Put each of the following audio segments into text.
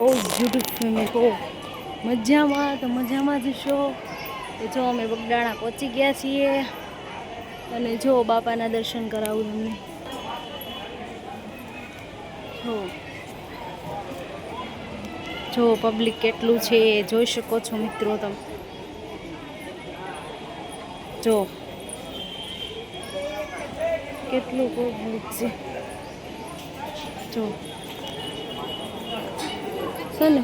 બહુ બ્યુટીફુલ મેં કહો મજામાં તો મજામાં જ છો. તો જો અમે બગડાણા પહોંચી ગયા છીએ અને જો બાપાના દર્શન કરાવું તમને. જો પબ્લિક કેટલું છે જોઈ શકો છો મિત્રો તમે. જો કેટલું પબ્લિક છે જો છે ને.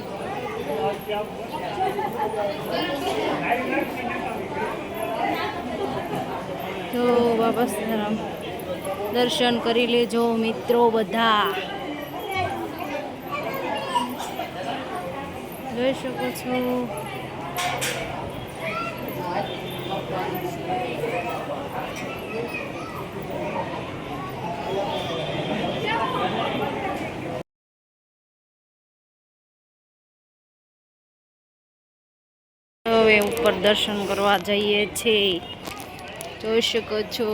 તો બાબા સીતારામ દર્શન કરી લેજો મિત્રો બધા. જોઈ શકો છો. હવે ઉપર દર્શન કરવા જઈએ છીએ જોઈ શકો છો.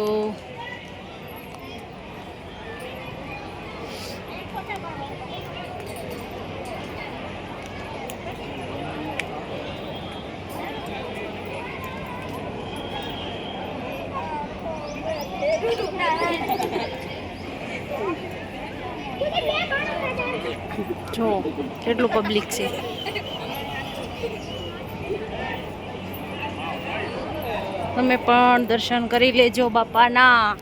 જો કેટલું પબ્લિક છે. તમે પણ દર્શન કરી લેજો બાપાના.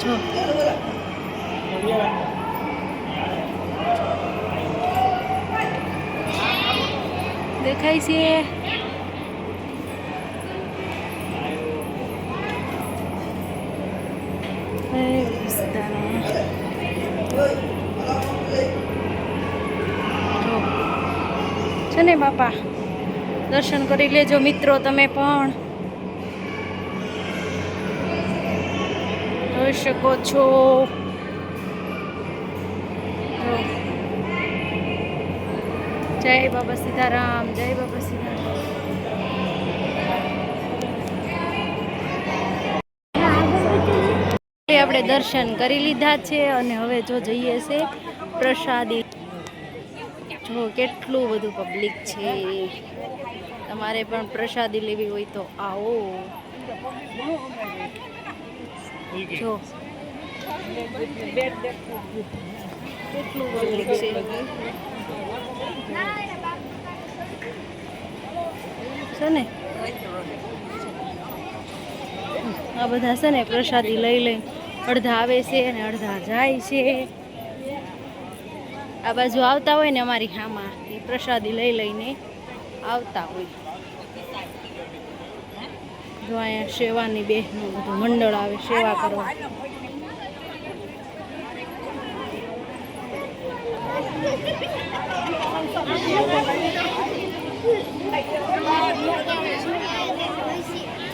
જો દેખાય છે. છે ને બાપા દર્શન કરી લેજો મિત્રો તમે પણ. જોઈ શકો છો. જય બાબા સીતારામ, જય બાબા સીતારામ. આપણે દર્શન કરી લીધા છે અને હવે જો જઈએ છે પ્રસાદી. જો કેટલું બધું પબ્લિક છે. તમારે પણ પ્રસાદી લેવી હોય તો આવો. જો કેટલું પબ્લિક છે. છે ને આ બધા છે ને પ્રસાદી લઈ લઈ અડધા આવે છે અને અડધા જાય છે. આ બાજુ આવતા હોય ને અમારી હામાં એ પ્રસાદી લઈ લઈને આવતા હોય. જો અહીંયા સેવાની બહેનું બધું મંડળ આવે સેવા કરવા.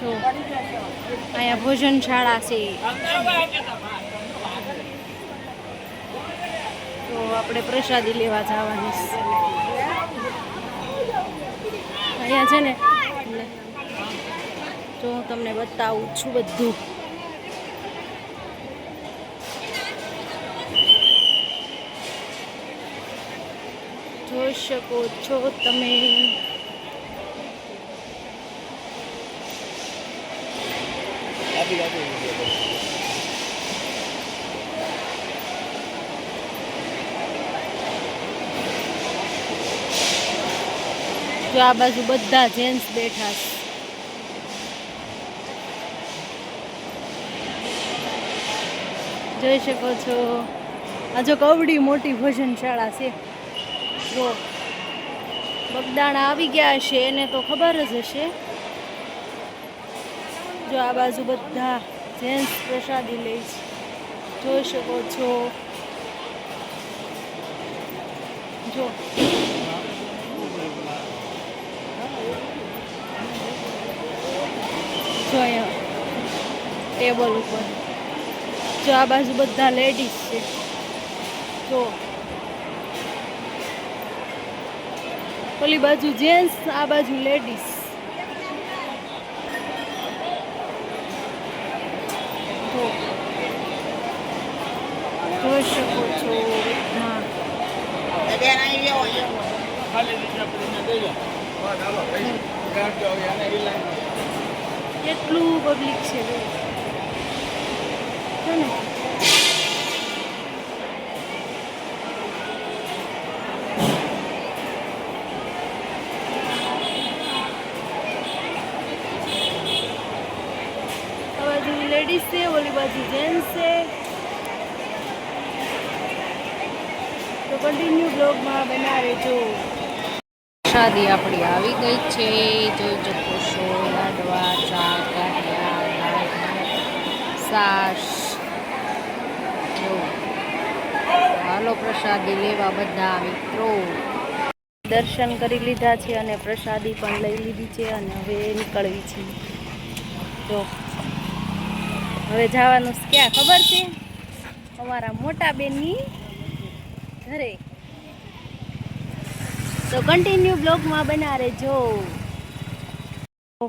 જો અહીંયા ભોજનશાળા છે. તો આપણે પ્રસાદી લેવા જવાની અહીંયા છે ને. જો હું તમને બતાવું છું બધું. જોઈ શકો છો તમે. જો આ બાજુ બધા જેન્ટ્સ બેઠા છે. જોઈ શકો છો. આ જો કવડી મોટી ભોજનશાળા છે. જો બગદાણા આવી ગયા હશે એને તો ખબર જ હશે. જો આ બાજુ બધા જેન્ટ્સ પ્રસાદી લે છે. જોઈ શકો છો. જો જો અહીંયા ટેબલ ઉપર જો આ બાજુ બધા લેડીઝ છે. જો ઓલી બાજુ જેન્ટ્સ, આ બાજુ લેડીઝ. શકો છો. હા, કેટલું પબ્લિક છે જો. છે ને આ બાજુ લેડીઝ છે, ઓલી બાજુ જેન્ટ્સ છે. તો કન્ટિન્યુ બ્લોગમાં બનાવે જો. શાદી આપણી આવી ગઈ છે, જોઈ શકો છો. લાડવા, ચા, ગાંઠિયા, સાસ. જો હાલો પ્રસાદી લેવા બધા મિત્રો. દર્શન કરી લીધા છે અને પ્રસાદી પણ લઈ લીધી છે અને હવે નીકળવી છે. જો હવે જવાનું ક્યાં ખબર છે? અમારા મોટા બેનની ઘરે. તો કન્ટિન્યુ બ્લોગમાં બના રહેજો.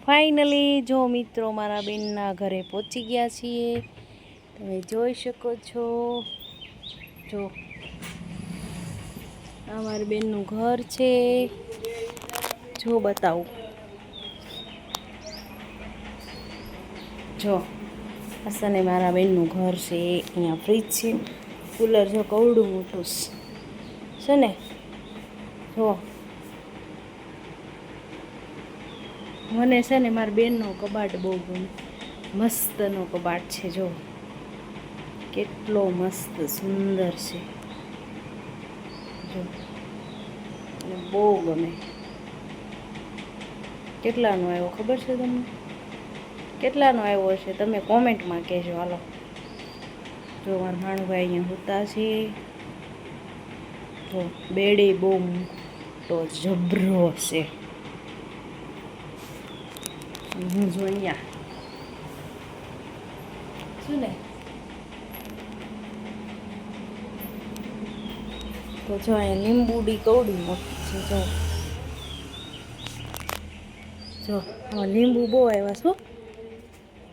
ફાઇનલી જો મિત્રો મારા બેનના ઘરે પહોંચી ગયા છીએ. તમે જોઈ શકો છો. જો આ મારી બેનનું ઘર છે. જો બતાવું. જો અસને મારા બેનનું ઘર છે. અહીંયા ફ્રીજ છે, કુલર જો કવડું મોટું છે ને. જો મને છે ને મારા બેનનો કબાટ બહુ ગમે. મસ્તનો કબાટ છે. જો કેટલો મસ્ત સુંદર છે. જો મને બહુ ગમે. કેટલાનો આવ્યો ખબર છે તમને? કેટલાનો આવ્યો હશે તમે કોમેન્ટમાં કહેજો. હાલો જો મારા ભાણભાઈ અહીંયા હોતા છે. તો બેડે બહુ મોટો જબરો છે. હું જો અહીંયા શું ને. તો જો અહીંયા લીંબુડી કવડી મોટી છે. જો લીંબુ બહુ આવ્યા શું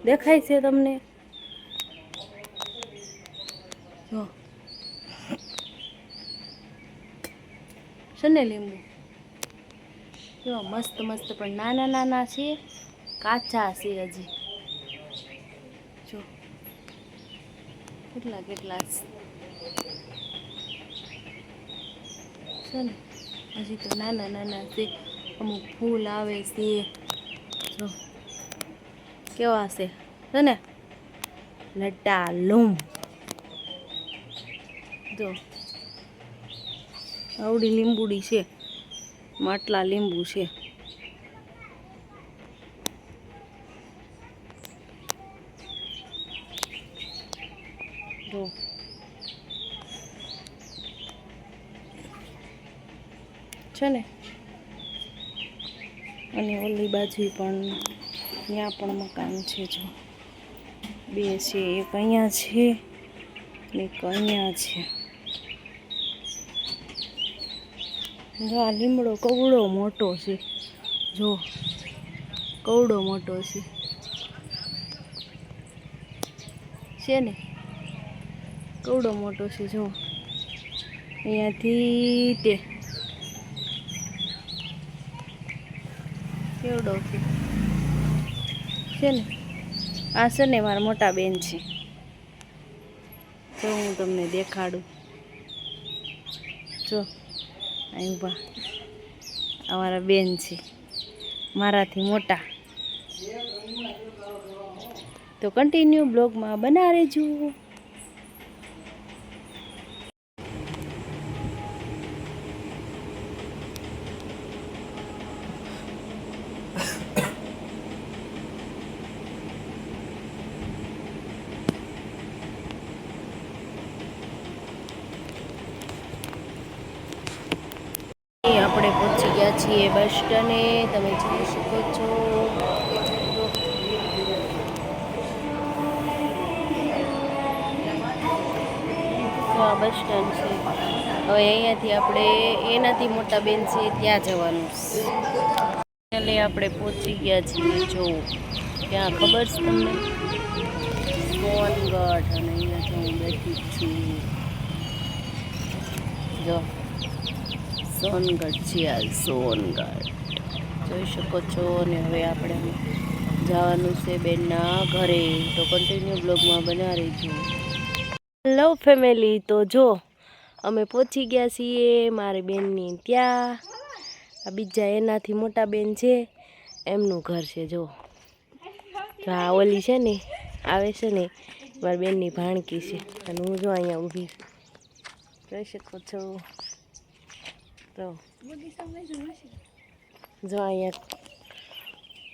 દેખાય છે તમને? જો છે ને લીંબુ જો મસ્ત મસ્ત, પણ નાના નાના છે, કાચા છે હજી. જો કેટલા કેટલા છે ને, હજી તો નાના નાના છે. અમુક ફૂલ આવે છે. જો કેવા છે ને લટાલુમ. જો આવડી લીંબુડી છે, માટલા લીંબુ છે. જો છે ને. અને ઓલી બાજુ પણ ત્યાં પણ મકાન છે. જો બે છે, એક અહીંયા છે ને એક અહીંયા છે. જો આ લીમડો કવડો મોટો છે. જો કવડો મોટો છે ને, કવડો મોટો છે. જો અહીંયાથી તે કેવડો છે ને. આ છે ને મારા મોટા બેન છે. જો હું તમને દેખાડું. જો અહીં ઊભા અમારા બેન છે, મારાથી મોટા. તો કન્ટિન્યુ બ્લોગમાં બના રહેજો. આપણે પહોંચી ગયા છીએ બસ સ્ટેન્ડે. તમે જોઈ શકો છો. આ બસ સ્ટેન્ડ છે. હવે અહીંયાથી આપણે એનાથી મોટા બેન છે ત્યાં જવાનું છે. એટલે આપણે પહોંચી ગયા છીએ. જો ત્યાં ખબર છે તમને સોનગઢ, અને અહીંયાથી હું બેઠી છું. જો સોનગઢ છે આ સોનગઢ જોઈ શકો છો. અને હવે આપણે જવાનું છે બેનના ઘરે, તો કન્ટિન્યુ બ્લોગમાં બના રહીશું. હેલો ફેમિલી, તો જો અમે પહોંચી ગયા છીએ મારી બેનની ત્યાં. આ બીજા એનાથી મોટા બેન છે એમનું ઘર છે. જો આ ઓલી છે ને આવે છે ને મારી બેનની ભાણકી છે, અને હું જો અહીંયા ઊભી જોઈ શકો છો. તો જો અહીંયા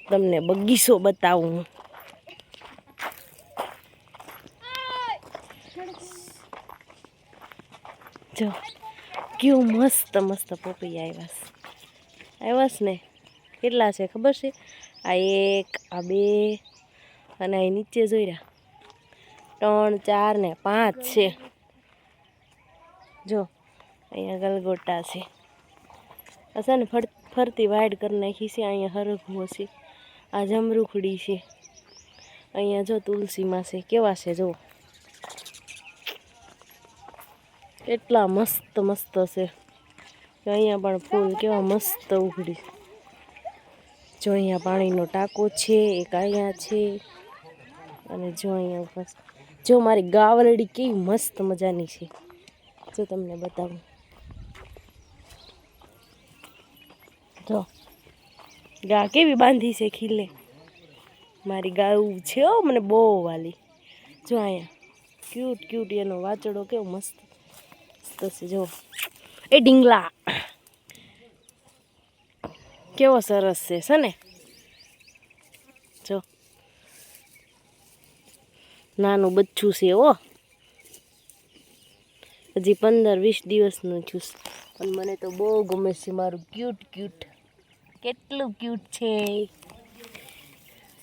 તમને બગીચો બતાવું. જો કેવું મસ્ત મસ્ત પોપી આવ્યા ને. કેટલા છે ખબર છે? આ 1, આ 2 અને અહીં નીચે જોઈ રહ્યા 3, 4 ને 5 છે. જો અહીંયા ગલગોટા છે. હશે ને ફરતી વાઇડ કરી નાખી છે. અહીંયા હરગવો છે, આ જમરૂખડી છે, અહીંયા જો તુલસીમાં છે. કેવા છે જો, કેટલા મસ્ત મસ્ત છે. અહીંયા પણ ફૂલ કેવા મસ્ત ઉઘડી. જો અહીંયા પાણીનો ટાંકો છે, એક અહીંયા છે, અને જો અહીંયા ઉપર જો મારી ગાવરડી કેવી મસ્ત મજાની છે. જો તમને બતાવું. જો ગા કેવી બાંધી છે ખીલે. મારી ગાયું છે મને બહુ વાલી. જો અહીંયા ક્યુટ ક્યુટ એનો વાચડો કેવો મસ્ત છે. જો એ ઢીંગલા કેવો સરસ છે ને. જો નાનું બચ્ચું છે હજી 15-20 દિવસનું છું, પણ મને તો બહુ ગમે છે મારું ક્યુટ ક્યુટ. કેટલું ક્યુટ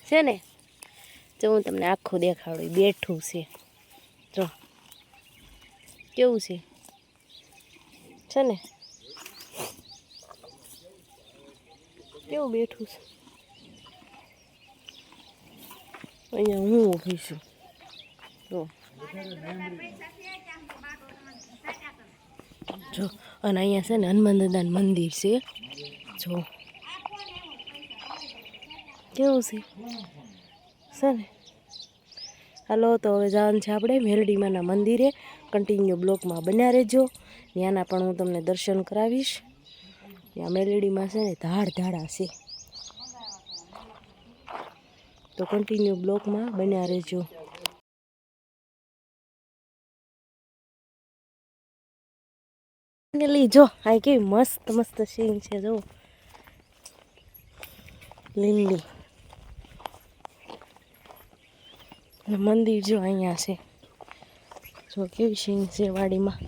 છે ને. જો હું તમને આખું દેખાડું. બેઠું છે જો કેવું છે ને, કેવું બેઠું છે. અહીંયા હું ઊભી છું. જો અને અહીંયા છે ને હનુમાન દાદાનું મંદિર છે. જો કેવું છે ને. હાલો, તો હવે જવાનું છે આપણે મેલડીમાના મંદિરે. કન્ટિન્યુ બ્લોકમાં બન્યા રહેજો. ત્યાંના પણ હું તમને દર્શન કરાવીશ. ત્યાં મેલડીમાં છે ને ધાડા છે, તો કન્ટિન્યુ બ્લોકમાં બન્યા રહેજો. જો આ કેવી મસ્ત મસ્ત સીન છે. જો લીલી મંદિર જો અહીંયા છે. જો કેવી સીન છે વાડીમાં.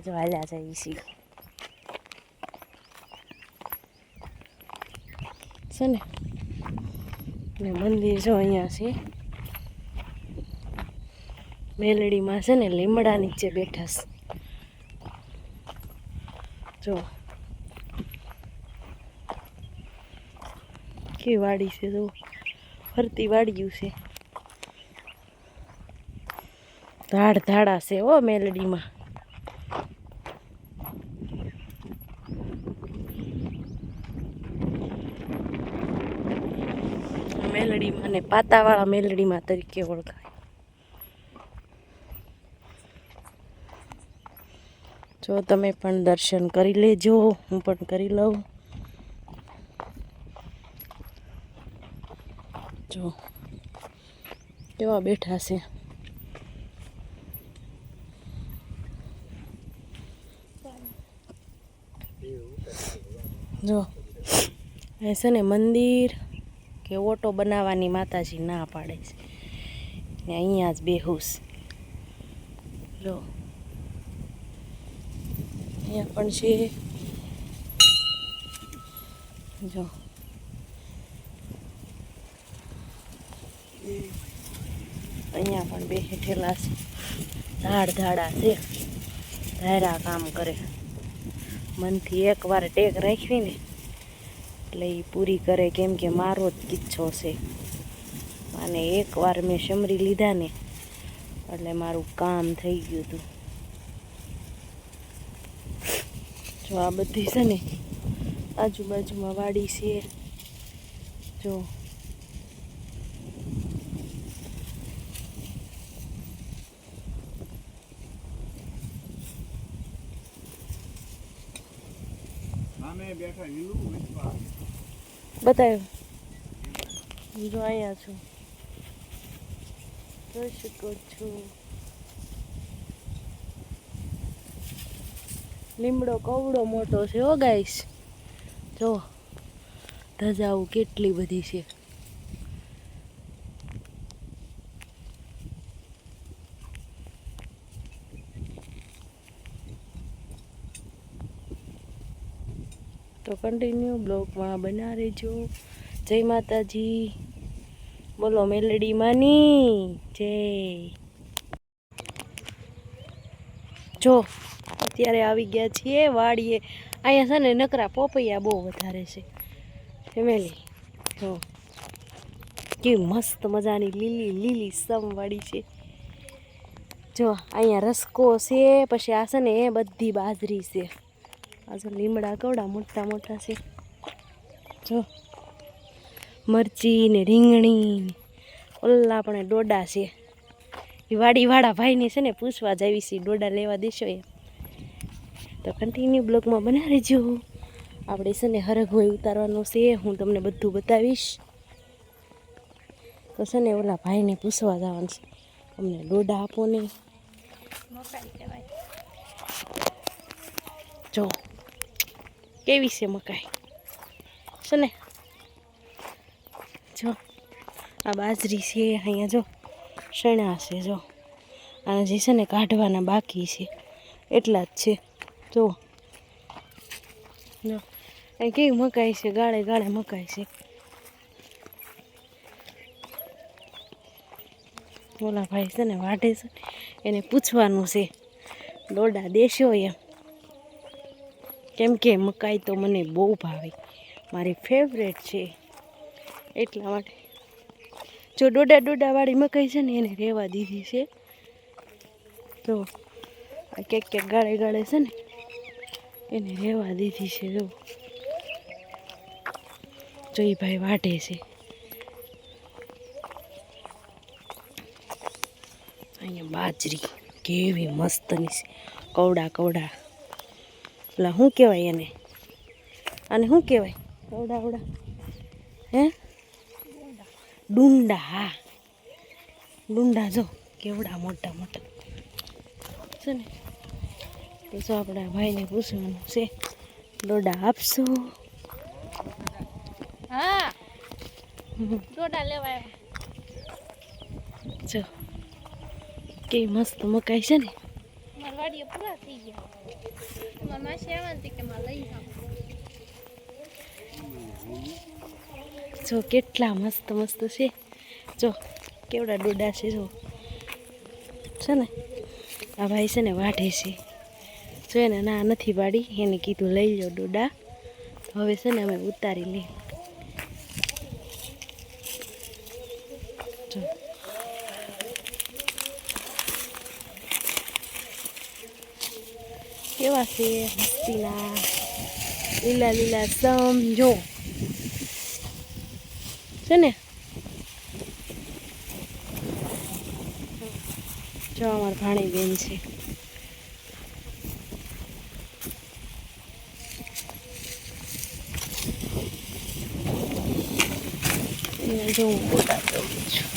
જો હાલ્યા જાય છે ને મંદિર જો અહીંયા છે. મેલડીમાં છે ને લીમડા નીચે બેઠા છે. જો કેવી વાડી છે. જો ફરતી વાડિયું છે. ધાડા છે મેલડીમાં. મેલડીમાં ને પાતાવાળા મેલડીમાં તરીકે ઓળખાય. જો તમે પણ દર્શન કરી લેજો, હું પણ કરી લઉં. જો કેવા બેઠા છે. જો એ છે ને મંદિર કે ઓટો બનાવવાની માતાજી ના પાડે છે ને અહીંયા જ બેહુસ. જો અહીંયા પણ છે. જો અહીંયા પણ બેઠેલા છે. ધાડા છે, ધારા કામ કરે. મનથી એકવાર ટેક રાખવી ને એટલે એ પૂરી કરે, કેમ કે મારો જ કિચ્છો છે. અને એકવાર મેં સમરી લીધા ને એટલે મારું કામ થઈ ગયું હતું. જો આ બધી છે ને આજુબાજુમાં વાડી છે. જો બતાવ્યું. જો અહીંયા છું, જોઈ શકો છો. લીમડો કવડો મોટો છે હો ગાઈસ. જો ધજાઓ કેટલી બધી છે. તો કન્ટિન્યુ બ્લોગમાં બના રહેજો. જય માતાજી, બોલો મેલડી માની જય. જો અત્યારે આવી ગયા છીએ વાડીએ. અહીંયા છે ને નકરા પોપૈયા બહુ વધારે છે ફેમિલી. જો કેવી મસ્ત મજાની લીલી લીલી સમવાડી છે. જો અહીંયા રસકો છે, પછી આ છે ને એ બધી બાજરી છે. આ જો લીમડા કવડા મોટા મોટા છે. જો મરચી ને રીંગણી, ઓલા પણ ડોડા છે. એ વાડીવાળા ભાઈને છે ને પૂછવા જાવી છે, ડોડા લેવા દેશો એમ. તો કન્ટિન્યુ બ્લોગમાં બના રહેજો. આપણે છે ને હરગોઈ ઉતારવાનું છે, હું તમને બધું બતાવીશ. તો છે ને ઓલા ભાઈને પૂછવા જવાનું છે, અમને ડોડા આપો ને. જો કેવી છે મકાઈ છે ને. જો આ બાજરી છે, અહીંયા જો શણા છે. જો અને જે છે ને કાઢવાના બાકી છે એટલા જ છે. જો જો અહીં કેવી મકાઈ છે, ગાળે ગાળે મકાઈ છે. ઓલા ભાઈ છે ને વાઢે છે, એને પૂછવાનું છે ડોડા દેશો એમ. કેમ કે મકાઈ તો મને બહુ ભાવે, મારી ફેવરેટ છે એટલા માટે. જો ડોડા વાળી મકાઈ છે ને એને રહેવા દીધી છે. તો આ ક્યાંક ગાળે ગાળે છે ને એને રહેવા દીધી છે. જો એ ભાઈ વાઢે છે. અહીંયા બાજરી કેવી મસ્તની છે, કવડા કવડા. એટલે શું કહેવાય એને, આને શું કહેવાય? કવડા હે ડુંડા. હા ડુંડા. જો કેવડા મોટા મોટા છે ને. તો જો આપણા ભાઈને પૂછવાનું છે, ડોડા આપશો? હા ડોડા લેવા. જો કેવી મસ્ત મકાઈ છે ને. મારા વાડીએ પૂરા થઈ ગયા. મારા માસી આવવાની કે માં લઈ જાવ. જો કેટલા મસ્ત મસ્ત છે. જો કેવડા ડોડા છે. જો છે ને આ ભાઈ છે ને વાઢે છે. જો એને ના નથી પાડી, એને કીધું લઈ લો ડોડા. હવે છે ને અમે ઉતારી લઈએ. જો કેવા છે મસ્તીના લીલા લીલા સમ. જો છે ને. જો અમારા ભાણી બેન છે. જો હું ફોટા દઉં છું.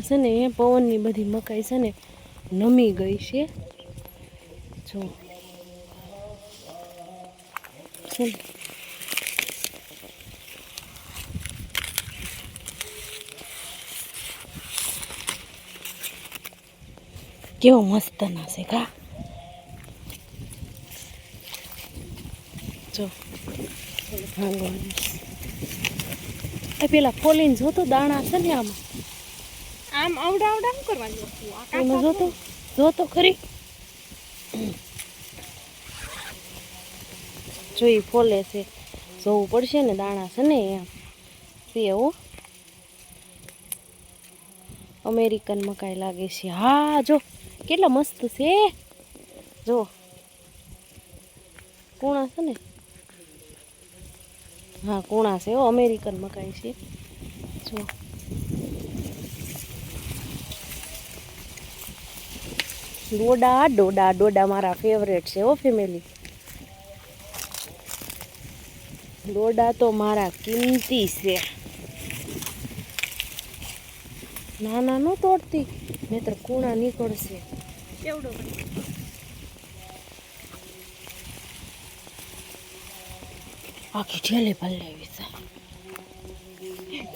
છે ને એ પવનની બધી મકાઈ છે ને નમી ગઈ છે. જો છે ને કેવો મસ્ત ના છે કા. જો હાલો એ પેલા ફોલીને જોતો દાણા છે ને આમાં આમ આવડા આવડા શું કરવાનું એમાં જોતો ખરી જોઈ ફોલે છે જોવું પડશે ને દાણા છે ને એમ છે હો અમેરિકન મકાઈ લાગે છે હા જો કેટલા મસ્ત છે જો કૂણા છે ને હા કૂણા છે હો અમેરિકન મકાઈ છે જો ડોડા મારા ફેવરેટ છે હો ફેમિલી ડોડા તો મારા કિંમતી છે નાના ન તોડતી નહીતર કૂણા નીકળશે કેવડો આખી ઠેલે ભલાવી છે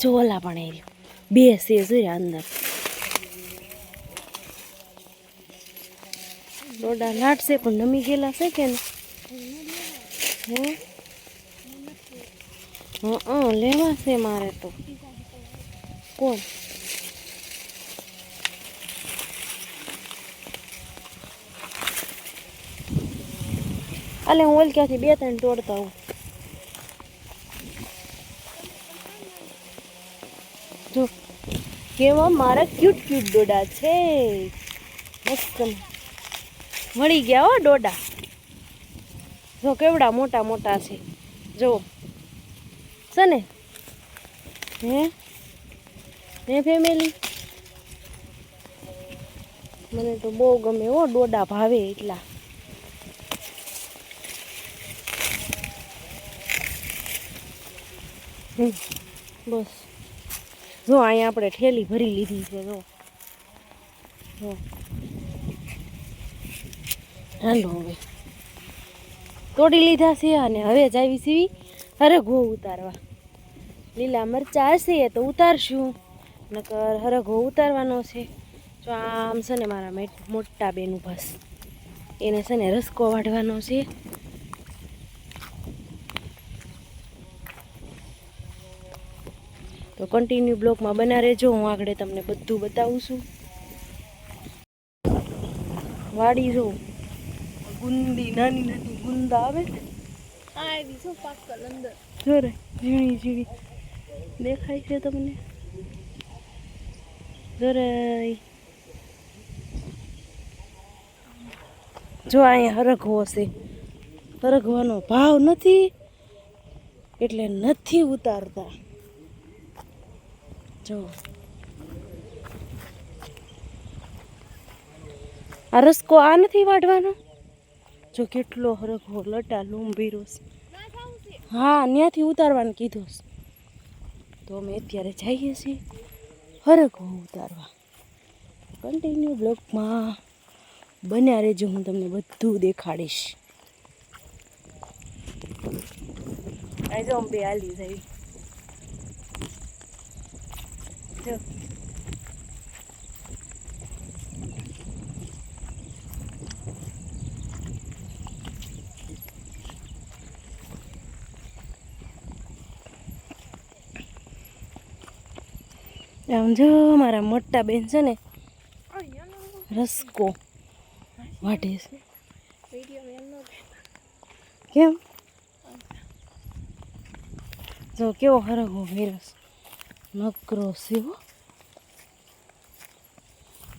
ચોલા પણ એ બે છે જોયા અંદર ડોડા લાટશે પણ નમી ગયેલા છે કે હા લેવા છે મારે તો કોણ અલે હું ઓલ ક્યાંથી 2-3 તોડતા હું જો કેવા મારા ક્યુટ ડોડા છે મસ્ત મળી ગયા હો ડોડા જો કેવડા મોટા છે જો છે ને હે ફેમિલી મને તો બહુ ગમે હો ડોડા ભાવે એટલા બસ જો અહીંયા આપણે ઠેલી ભરી લીધી છે જો હાલો હવે તોડી લીધા છે અને હવે જ આવી સીવી હરઘો ઉતારવા લીલા મરચા હશે તો ઉતારશું નકર હરઘો ઉતારવાનો છે જો આમ છે ને મારા મોટા બેનું બસ એને છે ને રસકો વાઢવાનો છે તો કન્ટિન્યુ બ્લોગમાં બના રહેજો હું આગળ તમને બધું બતાવું છું વાડી જો ગુંદી નાની ગુંદા આવે જો રે ઝીણી દેખાય છે તમને જો અહીંયા હરગવો છે હરગવાનો ભાવ નથી એટલે નથી ઉતારતા જો આ રસકો આ નથી વાઢવાનો જો કેટલો હરગવો લટા લૂંબીરો હા ત્યાંથી ઉતારવાનું કીધું તો અમે અત્યારે જઈએ છીએ હરગવો ઉતારવા કન્ટિન્યુ બ્લોગમાં બન્યા રહેજો હું તમને બધું દેખાડીશ આ જો બે હાલી જાય જો આમ જો મારા મોટા બેન છે ને રસકો વાટે છે કેમ જો કેવો હરગવો વેરસ નકરો સેવો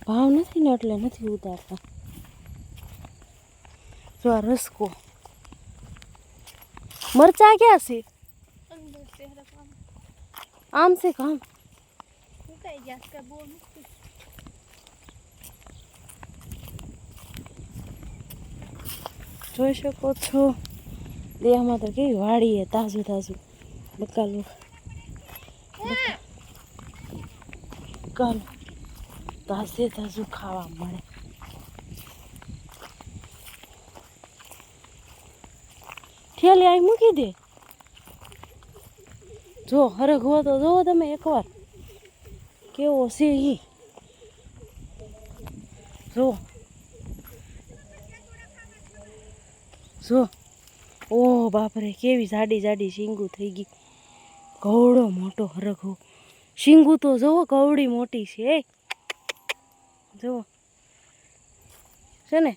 ભાવ નથી ને એટલે નથી ઉતારતા જો આ રસકો મરચા ક્યાં છે આમ છે કામ જોઈ શકો છો દેહમાં તો કેવી વાડી હે તાજું બકાલું તાજું ખાવા મળે ઠેલી અહીં મૂકી દે જો હરગવો તો જોવો તમે એકવાર કેવો છે ઈ જો ઓહ બાપરે, કેવી જાડી જાડી શીંગું થઈ ગઈ. કવડો મોટો હરખો શીંગું તો જુઓ, કવડી મોટી છે. જુઓ છે ને.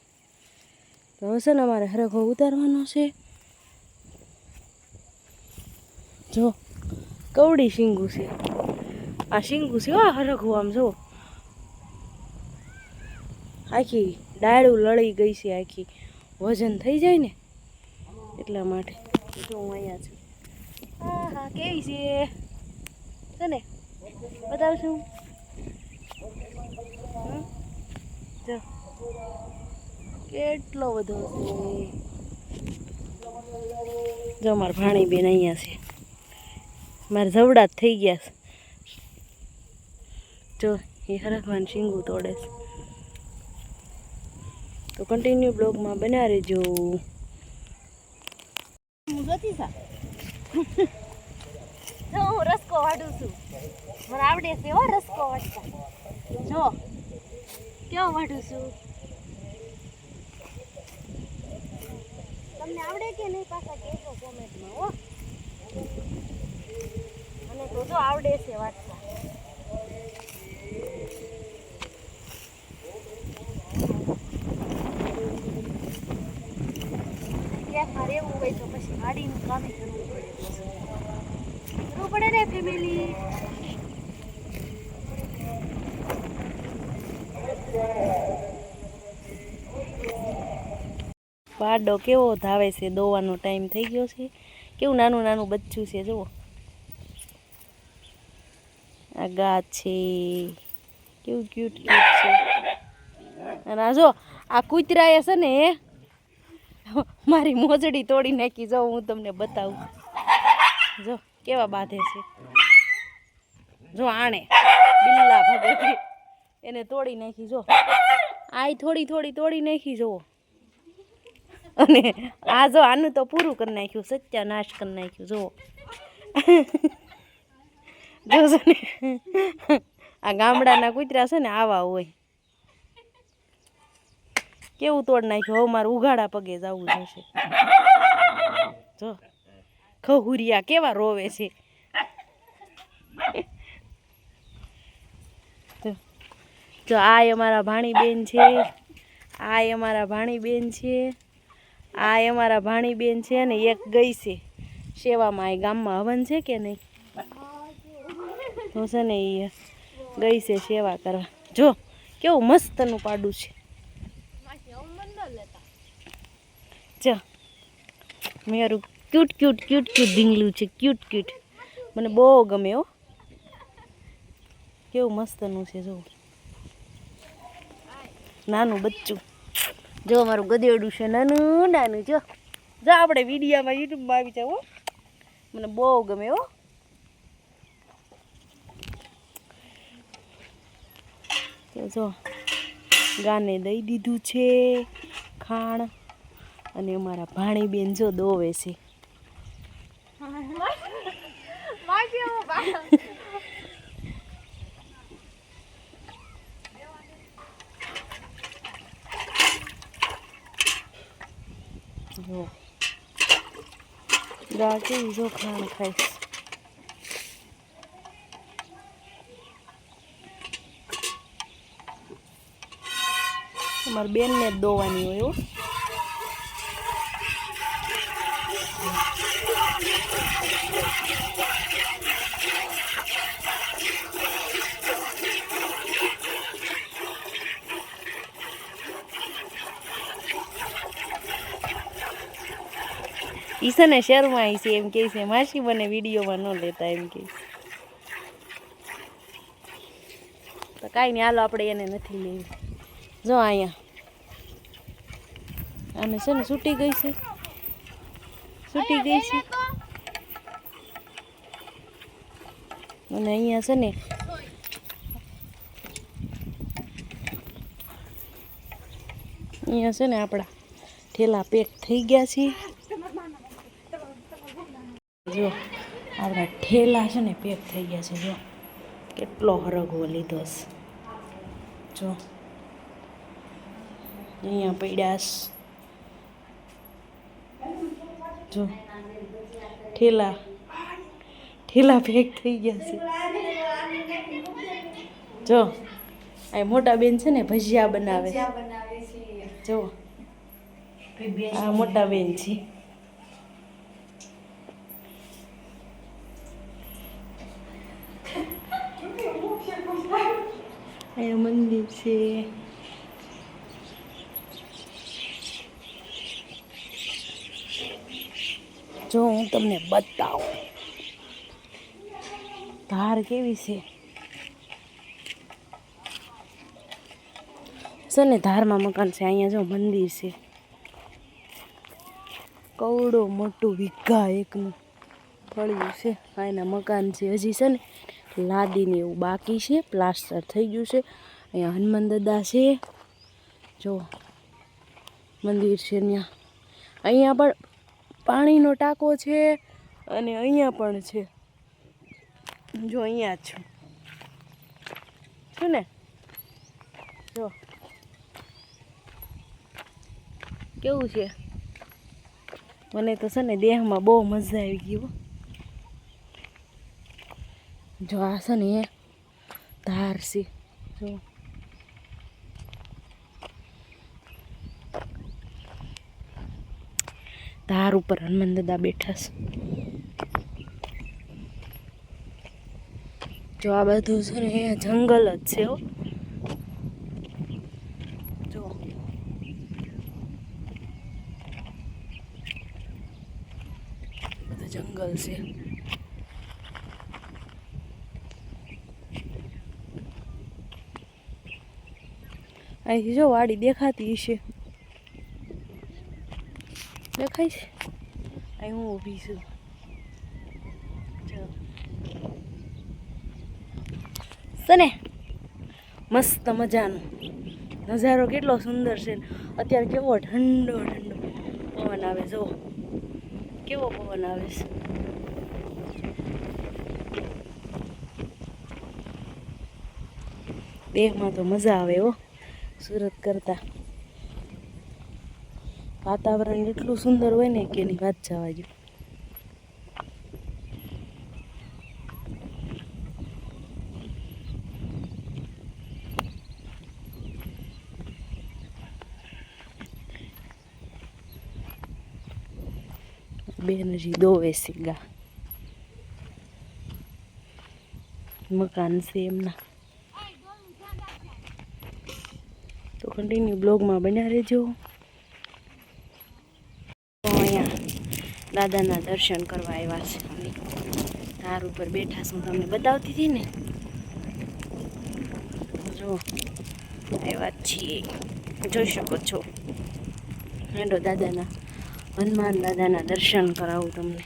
તો હવે છે ને અમારે હરખો ઉતારવાનો છે. જો કવડી શીંગું છે. આ શીંગું છે હરખું. આમ જુઓ, આખી ડાળું લળી ગઈ છે આખી. વજન થઈ જાય ને એટલા માટે. જો હું અહીંયા છું. હા હા, કેવી છે ને, બતાવશું. જો કેટલો બધો છે. જો મારા ભાણી બેન અહીંયા છે. મારા જવડા જ થઈ ગયા છે. જો એ હરખવાન શીંગું તોડે છે. તો કન્ટિન્યુ બ્લોગમાં બના રહેજો. જો હું રસકો વાઢું છું. મને આવડે છે હો રસકો વાઢતા. જો કેવો વાઢું છું. તમને આવડે કે નહીં પાછા કહેજો કોમેન્ટમાં હો. મને તો જો આવડે છે વાઢતા. મારે એવું હોય તો પછી ગાડીનું કામ કરવું પડે ને ફેમિલી. પાડો કેવો ધાવે છે. દોવાનો ટાઈમ થઈ ગયો છે. કેવું નાનું નાનું બચ્ચું છે. જુઓ આ ગાત છે. કેવું ક્યુટ ક્યુટ છે. અને આ જો આ કૂતરાએ છે ને મારી મોજડી તોડી નાખી. જો હું તમને બતાવું. જો કેવા બાંધે છે. જો આણે બિલ્લા ભગવતી એને તોડી નાખી. જો આ થોડી થોડી તોડી નાખી. જુઓ. અને આ જો આનું તો પૂરું કરી નાખ્યું. સત્યાનાશ કરી નાખ્યું. જુઓ જોજો ને. આ ગામડાના કૂતરા છે ને આવા હોય. કેવું તોડ નાખ્યું. હવે મારે ઉઘાડા પગે જવું જોશે. જો ખહુરિયા કેવા રોવે છે. જો આ અમારા ભાણી બેન છે. આ અમારા ભાણી બેન છે. આ અમારા ભાણી બેન છે ને એક ગઈ છે સેવામાં. એ ગામમાં હવન છે કે નહીં તો છે ને એ ગઈ છે સેવા કરવા. જો કેવું મસ્તનું પાડું છે. જો મારું ક્યુટ ક્યુટ ક્યુટ ક્યુટ ઢીંગલું છે. ક્યુટ ક્યુટ મને બહુ ગમે હો. કેવું મસ્તનું છે. જો નાનું બચ્ચું. જો અમારું ગધેડું છે નાનું નાનું. જો જો આપણે વિડીયોમાં યુટ્યુબમાં આવી જાવ. મને બહુ ગમે હો. તો જો ગાને દઈ દીધું છે ખાણ. અને અમારા ભાણી બેન જો દોવે છે. જો ગા કેવી જો ખાણ ખાઈશ. અમારી બેનને જ દોવાની હોય હો. ઈ છે ને શહેરમાં છે એમ કે છે માસી મને વિડીયોમાં ન લેતા એમ કે. તો કાંઈ નહીં હાલો આપણે એને નથી લેવી. જો અહીંયા આને છે ને છૂટી ગઈ છે. છૂટી ગઈ છે. અને અહીંયા છે ને અહીંયા છે ને આપણા ઠેલા પેક થઈ ગયા છે. જો આપણા ઠેલા છે ને પેક થઈ ગયા છે. જો કેટલો હરગવો લીધો છે. જો અહીંયા પડ્યા જો ઠેલા ઠેલા પેક થઈ ગયા છે. જો આ મોટા બેન છે ને ભજીયા બનાવે જો આ મોટા બેન છે. અહીંયા મંદિર છે. જો હું તમને બતાવું ધાર કેવી છે ને ધારમાં મકાન છે. અહીંયા જો મંદિર છે કવડો મોટું વીઘા એકનું ફળ્યું છે. અહીંના મકાન છે હજી છે ને લાદીને એવું બાકી છે. પ્લાસ્ટર થઈ ગયું છે. અહીંયા હનુમાન દાદા છે. જો મંદિર છે ત્યાં. અહીંયા પણ પાણીનો ટાંકો છે અને અહીંયા પણ છે. જો અહીંયા જ છું ને. જો કેવું છે. મને તો છે ને દેહમાં બહુ મજા આવી ગઈ. જો આ છે ને એ ધાર છે. જો ધાર ઉપર હનુમાન દાદા બેઠા છે. જો આ બધું છે ને એ જંગલ જ છે. જો બધું જંગલ છે. અહીંથી જો વાડી દેખાતી હશે. દેખાય છે. અહીં હું ઊભી છું. છે ને મસ્ત મજાનો નજારો કેટલો સુંદર છે. અત્યારે કેવો ઠંડો ઠંડો પવન આવે. જો કેવો પવન આવે છે. દેહમાં તો મજા આવે હો સુરત કરતા. વાતાવરણ એટલું સુંદર હોય ને કે એની વાત જવા દો. બેન હજી દોવે સીગા મકાન છે એમના. તો કન્ટિન્યુ બ્લોગમાં બન્યા રહેજો. અહીંયા દાદાના દર્શન કરવા આવ્યા છે. અમે ધાર ઉપર બેઠા છું. તમને બતાવતી હતી ને. જો આવ્યા છીએ જોઈ શકો છો. હેડો દાદાના હનુમાન દાદાના દર્શન કરાવું તમને.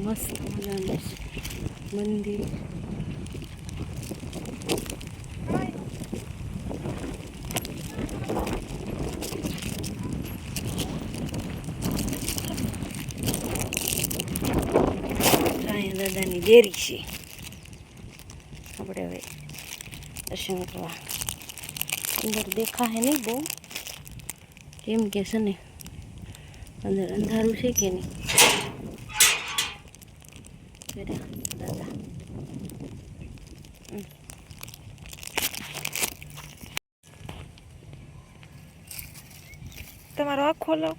મસ્ત મજાનું મંદિર. દાદાની ડેરી છે. આપણે હવે દર્શન કરવા અંદર દેખાય નહીં બહુ કેમ કે છે ને અંદર અંધારું છે કે નહીં. દાદા તમારો આંખ ખોલો.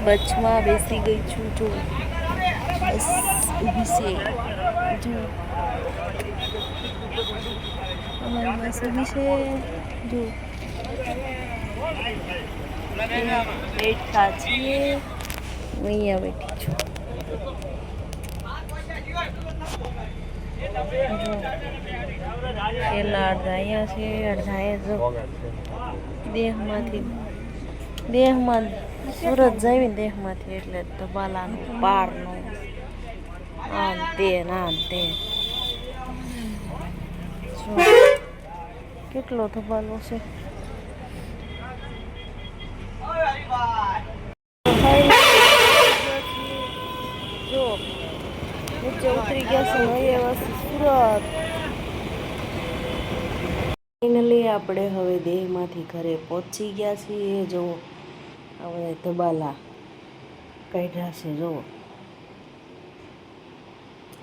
બસમાં બેસી ગઈ છું. જો બસ ઊભી છે. જો અમારી બસ ઊભી છે. જો બેઠા છીએ, અહીંયા બેઠી છું. પેલા અડધા અહીંયા છે, અડધા અહીંયા દેહમાં સુરત જાય ને દેહમાંથી, એટલે ધબાલાનું પારનું આન તે જો કેટલો ધબાલો છે. જો નીચે ઉતરી ગયા છે હવે સુરત. ફાઇનલી આપણે હવે દેહમાંથી ઘરે પહોંચી ગયા છીએ. જો હવે ધબાલા કાઢ્યા છે જો,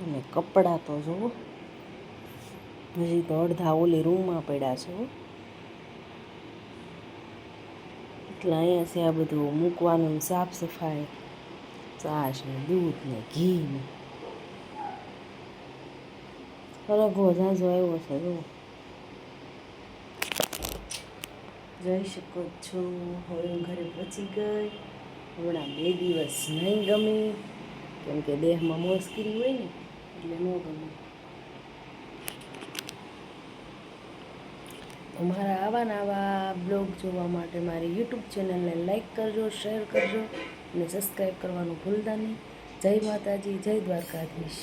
અને કપડાં તો જુઓ હજી તો અડધા ઓલી રૂમમાં પડ્યા છે. એટલે અહીંયા છે આ બધું મૂકવાનું, સાફ સફાઈ, છાશ ને દૂધ ને ઘી ને સરગવો ઝાઝો આવ્યો છે જો, જઈ શકો છો. હવે હું ઘરે પહોંચી ગઈ. હમણાં 2 દિવસ નહીં ગમે, કેમ કે દેહમાં મુશ્કેલી હોય ને એટલે ન ગમે. મારા આવા બ્લોગ જોવા માટે મારી યુટ્યુબ ચેનલને લાઈક કરજો, શેર કરજો અને સબસ્ક્રાઈબ કરવાનું ભૂલતા નહીં. જય માતાજી, જય દ્વારકાધીશ.